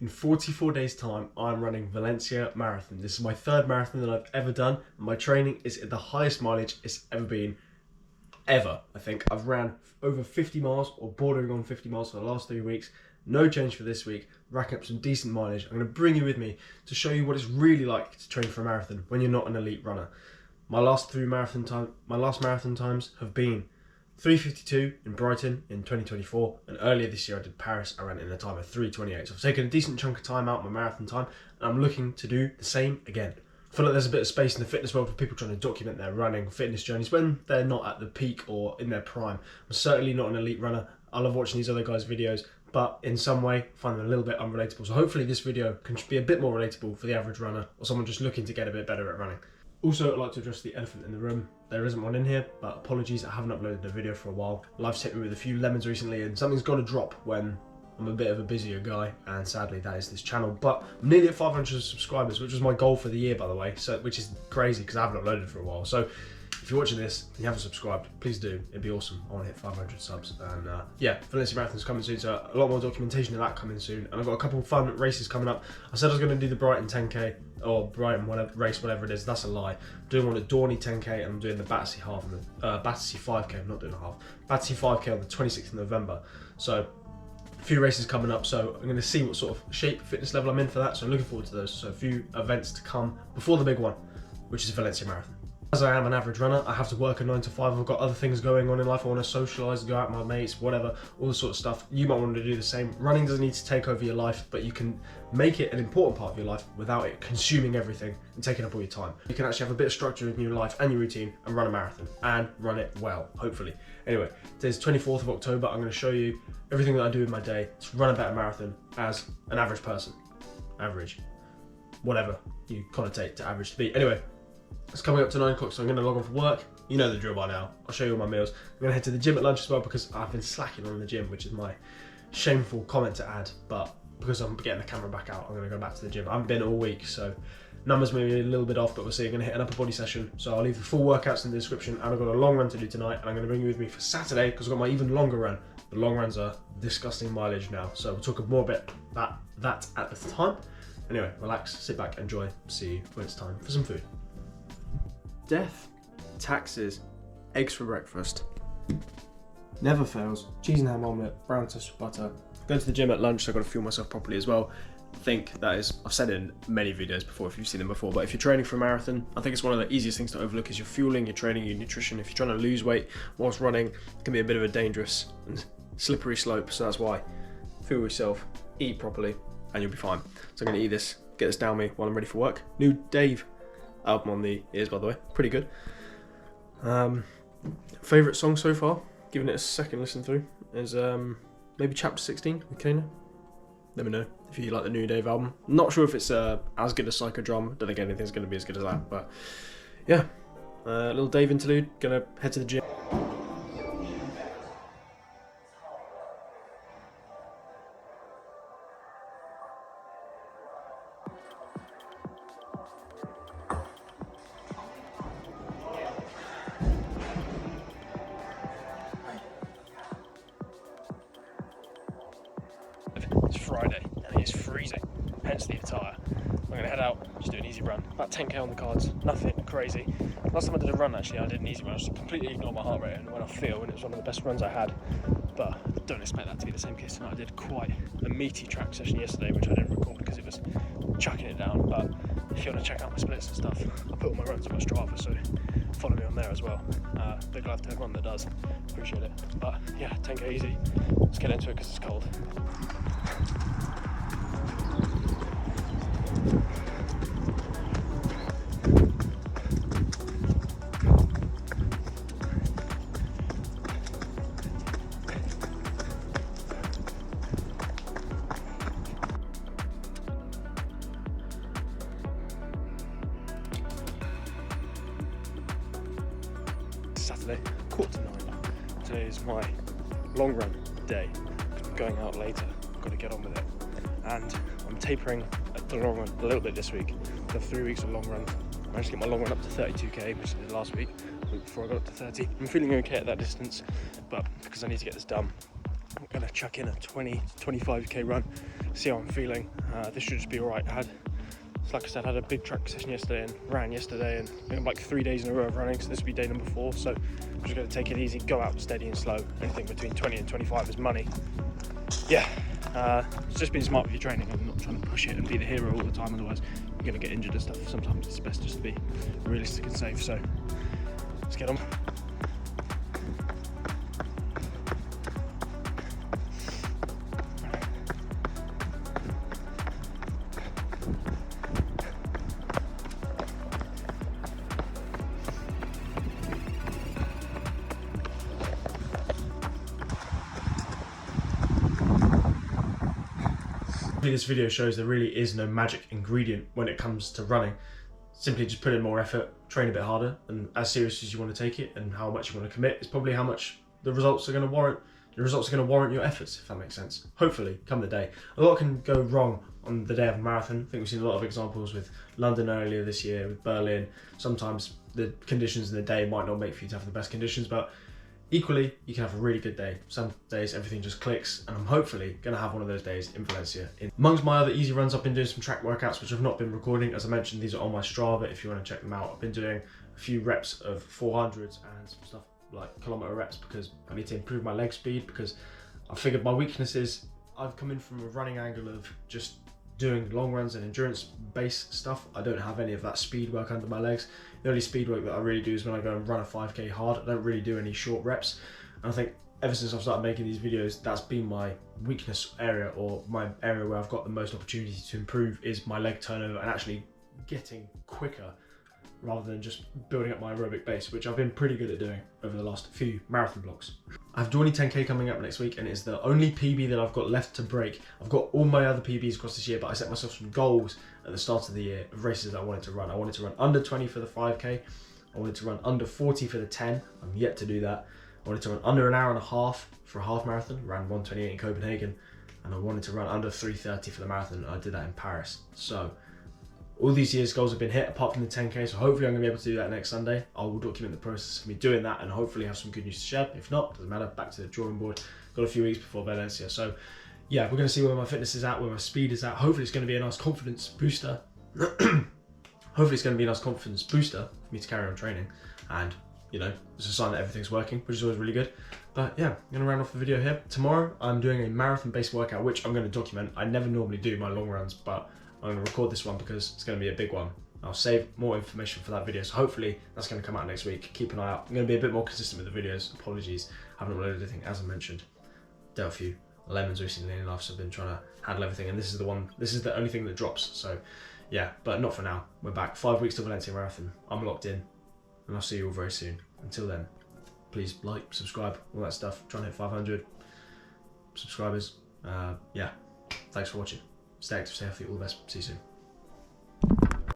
In 44 days time, I'm running Valencia Marathon. This is my third marathon that I've ever done. My training is at the highest mileage it's ever been, ever. I think I've ran over 50 miles or bordering on 50 miles for the last 3 weeks. No change for this week, racking up some decent mileage. I'm going to bring you with me to show you what it's really like to train for a marathon when you're not an elite runner. My last marathon times have been 3:52 in Brighton in 2024, and earlier this year I did Paris. I ran in a time of 3:28. So I've taken a decent chunk of time out of my marathon time, and I'm looking to do the same again. I feel like there's a bit of space in the fitness world for people trying to document their running fitness journeys when they're not at the peak or in their prime. I'm certainly not an elite runner. I love watching these other guys' videos, but in some way I find them a little bit unrelatable. So hopefully this video can be a bit more relatable for the average runner or someone just looking to get a bit better at running. Also, I'd like to address the elephant in the room. There isn't one in here, but apologies, I haven't uploaded a video for a while. Life's hit me with a few lemons recently, and something's got to drop when I'm a bit of a busier guy, and sadly that is this channel. But I'm nearly at 500 subscribers, which was my goal for the year, by the way, so which is crazy because I haven't uploaded for a while. So if you're watching this and you haven't subscribed, please do. It'd be awesome. I want to hit 500 subs. And yeah, Valencia Marathon's coming soon, so a lot more documentation of that coming soon. And I've got a couple of fun races coming up. I said I was going to do the Brighton 10k or Brighton race, whatever it is. That's a lie. I'm doing one at Dorney 10k, and I'm doing the Battersea half, and the Battersea 5k. I'm not doing a half. Battersea 5k on the 26th of November. So a few races coming up, so I'm going to see what sort of shape, fitness level I'm in for that. So I'm looking forward to those. So a few events to come before the big one, which is Valencia Marathon. As I am an average runner, I have to work a 9 to 5. I've got other things going on in life. I want to socialise, go out with my mates, whatever, all this sort of stuff. You might want to do the same. Running doesn't need to take over your life, but you can make it an important part of your life without it consuming everything and taking up all your time. You can actually have a bit of structure in your life and your routine and run a marathon and run it well, hopefully. Anyway, today's 24th of October. I'm going to show you everything that I do in my day to run a better marathon as an average person. Average. Whatever you connotate to average to be. Anyway. It's coming up to 9 o'clock, so I'm going to log on for work. You know the drill by now. I'll show you all my meals. I'm going to head to the gym at lunch as well because I've been slacking on the gym, which is my shameful comment to add. But because I'm getting the camera back out, I'm going to go back to the gym. I haven't been all week, so numbers may be a little bit off, but we'll see. I'm going to hit an upper body session, so I'll leave the full workouts in the description. And I've got a long run to do tonight, and I'm going to bring you with me for Saturday because I've got my even longer run. The long runs are disgusting mileage now, so we'll talk more about that at the time. Anyway, relax, sit back, enjoy. See you when it's time for some food. Death, taxes, eggs for breakfast. Never fails. Cheese and ham omelette, brown toast with butter. Go to the gym at lunch, so I've got to fuel myself properly as well. I think that is, I've said it in many videos before if you've seen them before, but if you're training for a marathon, I think it's one of the easiest things to overlook is your fueling, your training, your nutrition. If you're trying to lose weight whilst running, it can be a bit of a dangerous and slippery slope, so that's why. Fuel yourself, eat properly, and you'll be fine. So I'm going to eat this, get this down me while I'm ready for work. New Dave album on the ears, by the way, pretty good. Favourite song so far, giving it a second listen through, is maybe Chapter 16 with Kana. Let me know if you like the new Dave album. Not sure if it's as good as Psychodrama. Don't think anything's going to be as good as that, but yeah, little Dave interlude. Gonna head to the gym. It's Friday and it is freezing, hence the attire. I'm going to head out, just do an easy run, about 10k on the cards, nothing crazy. Last time I did a run actually, I did an easy run, I just completely ignored my heart rate and went off field, and it was one of the best runs I had. But I don't expect that to be the same case tonight. I did quite a meaty track session yesterday, which I didn't record because it was chucking it down. But if you want to check out my splits and stuff, I put all my runs on my Strava, so follow me on there as well. Big love to everyone that does, appreciate it. But yeah, 10k easy, let's get into it because it's cold. Saturday, 8:45. Today is my long run day. I'm going out later, I've got to get on with it. And I'm tapering the long run a little bit this week. I have 3 weeks of long runs. I managed to get my long run up to 32k, which I did last week, the week before I got up to 30. I'm feeling okay at that distance, but because I need to get this done, I'm going to chuck in a 20 to 25k run, see how I'm feeling. This should just be alright. Like I said, I had a big track session yesterday and ran yesterday, and I think like 3 days in a row of running, so this will be day number 4. So I'm just going to take it easy, go out steady and slow. Anything between 20 and 25 is money. Yeah, it's just being smart with your training and not trying to push it and be the hero all the time, otherwise you're going to get injured and stuff. Sometimes it's best just to be realistic and safe, so let's get on. This video shows there really is no magic ingredient when it comes to running. Simply just put in more effort, train a bit harder, and as serious as you want to take it and how much you want to commit is probably how much the results are going to warrant. The results are going to warrant your efforts, if that makes sense. Hopefully, come the day. A lot can go wrong on the day of a marathon. I think we've seen a lot of examples with London earlier this year, with Berlin. Sometimes the conditions in the day might not make for you to have the best conditions, but equally, you can have a really good day. Some days everything just clicks, and I'm hopefully going to have one of those days in Valencia. Amongst my other easy runs, I've been doing some track workouts which I've not been recording. As I mentioned, these are on my Strava if you want to check them out. I've been doing a few reps of 400s and some stuff like kilometer reps because I need to improve my leg speed, because I figured my weakness is I've come in from a running angle of just doing long runs and endurance based stuff. I don't have any of that speed work under my legs. The only speed work that I really do is when I go and run a 5k hard. I don't really do any short reps, and I think ever since I've started making these videos, that's been my weakness area, or my area where I've got the most opportunity to improve is my leg turnover and actually getting quicker rather than just building up my aerobic base, which I've been pretty good at doing over the last few marathon blocks. I have Dorney 10k coming up next week, and it's the only PB that I've got left to break. I've got all my other PBs across this year, but I set myself some goals at the start of the year of races that I wanted to run. I wanted to run under 20 for the 5k. I wanted to run under 40 for the 10. I'm yet to do that. I wanted to run under an hour and a half for a half marathon, ran 1:28 in Copenhagen, and I wanted to run under 3:30 for the marathon, and I did that in Paris. So all these years' goals have been hit, apart from the 10k, so hopefully I'm going to be able to do that next Sunday. I will document the process of me doing that and hopefully have some good news to share. If not, doesn't matter, back to the drawing board. Got a few weeks before Valencia. So yeah, we're going to see where my fitness is at, where my speed is at. Hopefully it's going to be a nice confidence booster. Hopefully it's going to be a nice confidence booster for me to carry on training. And, you know, it's a sign that everything's working, which is always really good. But yeah, I'm going to round off the video here. Tomorrow I'm doing a marathon-based workout, which I'm going to document. I never normally do my long runs, but I'm going to record this one because it's going to be a big one. I'll save more information for that video, so hopefully that's going to come out next week. Keep an eye out. I'm going to be a bit more consistent with the videos. Apologies, I haven't uploaded anything, as I mentioned. Dealt a few lemons recently in life, so I've been trying to handle everything, and this is the only thing that drops. So yeah, but not for now. We're back. 5 weeks to Valencia Marathon. I'm locked in, and I'll see you all very soon. Until then, please like, subscribe, all that stuff. Trying to hit 500 subscribers. Yeah, thanks for watching. Stay active, stay healthy, all the best. See you soon.